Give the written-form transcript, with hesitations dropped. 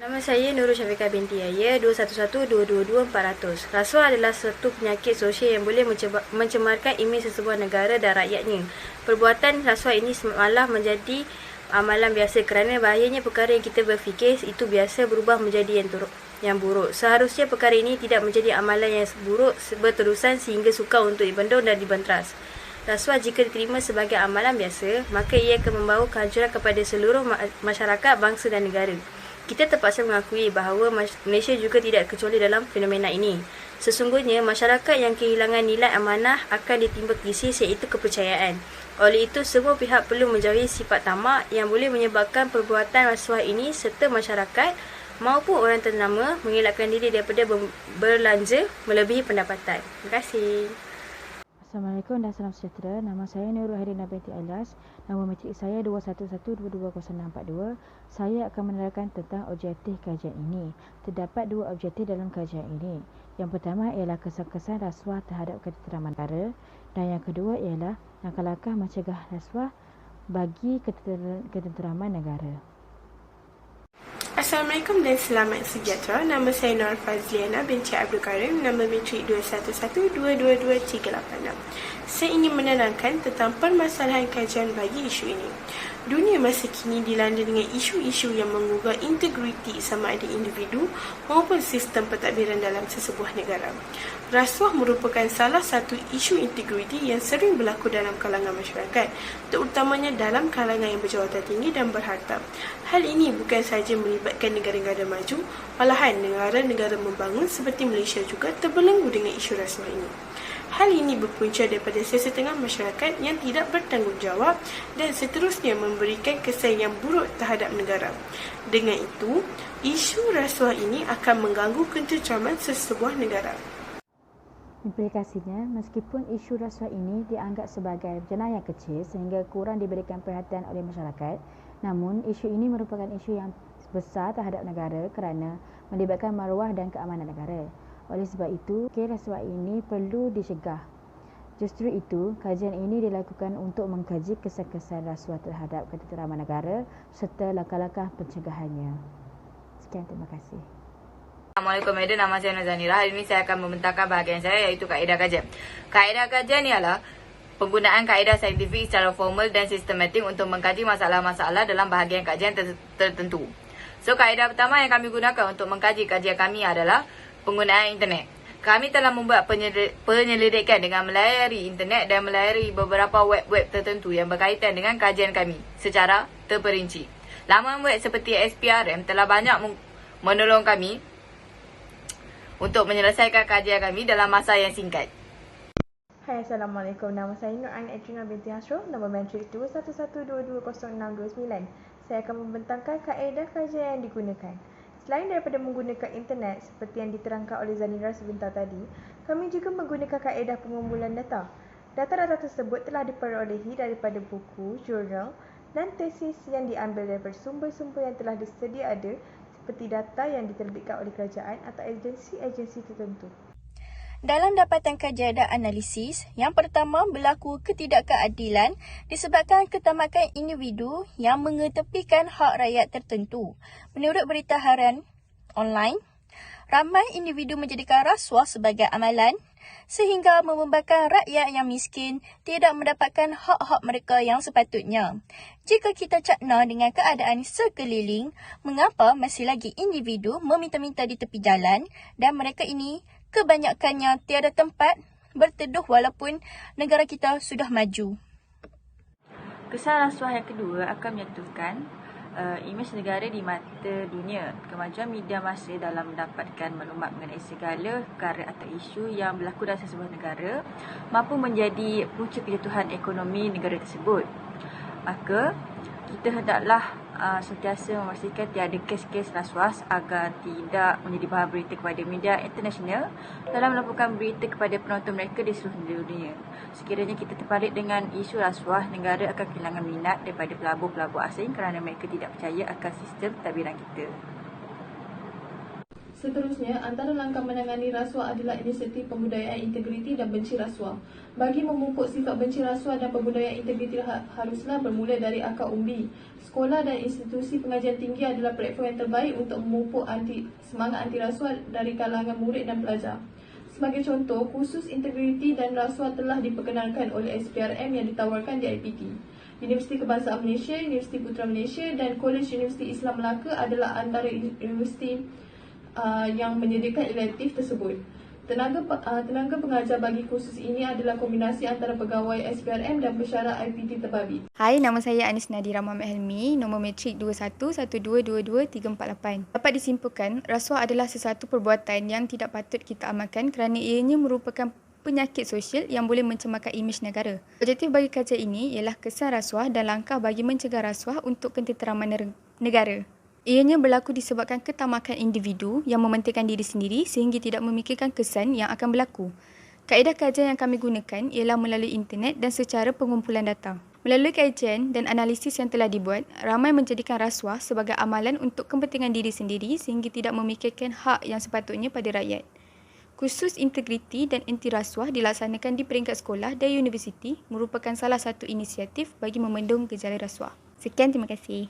Nama saya Nurul Syafiqah binti Yahya, 211-222-400. Rasuah adalah suatu penyakit sosial yang boleh mencemarkan imej sesebuah negara dan rakyatnya. Perbuatan rasuah ini malah menjadi amalan biasa kerana bahayanya perkara yang kita berfikir itu biasa berubah menjadi yang buruk. Seharusnya perkara ini tidak menjadi amalan yang buruk berterusan sehingga sukar untuk dibendung dan dibenteras. Rasuah jika diterima sebagai amalan biasa, maka ia akan membawa kehancuran kepada seluruh masyarakat, bangsa dan negara. Kita terpaksa mengakui bahawa Malaysia juga tidak kecuali dalam fenomena ini. Sesungguhnya, masyarakat yang kehilangan nilai amanah akan ditimpa krisis iaitu kepercayaan. Oleh itu, semua pihak perlu menjauhi sifat tamak yang boleh menyebabkan perbuatan rasuah ini serta masyarakat maupun orang ternama mengelakkan diri daripada berlanja melebihi pendapatan. Terima kasih. Assalamualaikum dan salam sejahtera. Nama saya Nurul Hairina binti Ailas. Nama matrik saya 211220642. Saya akan menerangkan tentang objektif kajian ini. Terdapat dua objektif dalam kajian ini. Yang pertama ialah kesan-kesan rasuah terhadap ketenteraman negara dan yang kedua ialah langkah-langkah mencegah rasuah bagi ketenteraman negara. Assalamualaikum dan selamat sejahtera. Nama saya Nur Fazliana binti Abdul Karim. Nama matrik 211-222-386. Saya ingin menerangkan tentang permasalahan kajian bagi isu ini. Dunia masa kini dilanda dengan isu-isu yang menggugah integriti sama ada individu maupun sistem pentadbiran dalam sesebuah negara. Rasuah merupakan salah satu isu integriti yang sering berlaku dalam kalangan masyarakat, terutamanya dalam kalangan yang berjawatan tinggi dan berharta. Hal ini bukan sahaja melibatkan negara-negara maju, malahan negara-negara membangun seperti Malaysia juga terbelenggu dengan isu rasuah ini. Hal ini berpunca daripada sesetengah masyarakat yang tidak bertanggungjawab dan seterusnya memberikan kesan yang buruk terhadap negara. Dengan itu, isu rasuah ini akan mengganggu ketenteraman sesebuah negara. Implikasinya, meskipun isu rasuah ini dianggap sebagai jenayah yang kecil sehingga kurang diberikan perhatian oleh masyarakat, namun isu ini merupakan isu yang besar terhadap negara kerana melibatkan maruah dan keamanan negara. Oleh sebab itu, rasuah ini perlu dicegah. Justru itu, kajian ini dilakukan untuk mengkaji kesan-kesan rasuah terhadap ketenteraman negara serta langkah-langkah pencegahannya. Sekian, terima kasih. Assalamualaikum, nama saya Nazanira. Hari ini saya akan membentangkan bahagian saya iaitu kaedah kajian. Kaedah kajian ialah penggunaan kaedah saintifik secara formal dan sistematik untuk mengkaji masalah-masalah dalam bahagian kajian tertentu. So, kaedah pertama yang kami gunakan untuk mengkaji kajian kami adalah penggunaan internet. Kami telah membuat penyelidikan dengan melayari internet dan melayari beberapa web-web tertentu yang berkaitan dengan kajian kami secara terperinci. Laman web seperti SPRM telah banyak menolong kami untuk menyelesaikan kajian kami dalam masa yang singkat. Hai, Assalamualaikum. Nama saya Nur Ain Edrina binti Hasrul. Nama matrik 211220629. Saya akan membentangkan kaedah kajian yang digunakan. Selain daripada menggunakan internet seperti yang diterangkan oleh Zanira sebentar tadi, kami juga menggunakan kaedah pengumpulan data. Data-data tersebut telah diperolehi daripada buku, jurnal dan tesis yang diambil daripada sumber-sumber yang telah disedia ada seperti data yang diterbitkan oleh kerajaan atau agensi-agensi tertentu. Dalam dapatan kajian dan analisis, yang pertama berlaku ketidakkeadilan disebabkan ketamakan individu yang mengetepikan hak rakyat tertentu. Menurut berita harian online, ramai individu menjadikan rasuah sebagai amalan sehingga membebankan rakyat yang miskin tidak mendapatkan hak-hak mereka yang sepatutnya. Jika kita cakna dengan keadaan sekeliling, mengapa masih lagi individu meminta-minta di tepi jalan dan mereka ini kebanyakannya tiada tempat berteduh walaupun negara kita sudah maju. Kesan rasuah yang kedua akan menyatukan imej negara di mata dunia. Kemajuan media masa dalam mendapatkan maklumat mengenai segala perkara atau isu yang berlaku dalam sebuah negara mampu menjadi punca kejatuhan ekonomi negara tersebut. Maka kita hendaklah sentiasa memastikan tiada kes-kes rasuah agar tidak menjadi bahan berita kepada media internasional dalam melaporkan berita kepada penonton mereka di seluruh dunia. Sekiranya kita terpalit dengan isu rasuah, negara akan kehilangan minat daripada pelabur-pelabur asing kerana mereka tidak percaya akan sistem pentadbiran kita. Seterusnya, antara langkah menangani rasuah adalah inisiatif pembudayaan integriti dan benci rasuah. Bagi memupuk sifat benci rasuah dan pembudayaan integriti haruslah bermula dari akar umbi. Sekolah dan institusi pengajian tinggi adalah platform yang terbaik untuk memupuk semangat anti rasuah dari kalangan murid dan pelajar. Sebagai contoh, kursus integriti dan rasuah telah diperkenalkan oleh SPRM yang ditawarkan di IPT. Universiti Kebangsaan Malaysia, Universiti Putra Malaysia dan Kolej Universiti Islam Melaka adalah antara universiti yang menyediakan elektif tersebut. Tenaga pengajar bagi kursus ini adalah kombinasi antara pegawai SPRM dan pensyarah IPT terbabit. Hai, nama saya Anis Nadira Muhammad Helmi, nombor matrik 2112222348. Dapat disimpulkan, rasuah adalah sesuatu perbuatan yang tidak patut kita amalkan kerana ianya merupakan penyakit sosial yang boleh mencemarkan imej negara. Objektif bagi kajian ini ialah kesan rasuah dan langkah bagi mencegah rasuah untuk ketenteraman negara. Ianya berlaku disebabkan ketamakan individu yang mementingkan diri sendiri sehingga tidak memikirkan kesan yang akan berlaku. Kaedah kajian yang kami gunakan ialah melalui internet dan secara pengumpulan data. Melalui kajian dan analisis yang telah dibuat, ramai menjadikan rasuah sebagai amalan untuk kepentingan diri sendiri sehingga tidak memikirkan hak yang sepatutnya pada rakyat. Kursus integriti dan anti rasuah dilaksanakan di peringkat sekolah dan universiti merupakan salah satu inisiatif bagi membendung gejala rasuah. Sekian, terima kasih.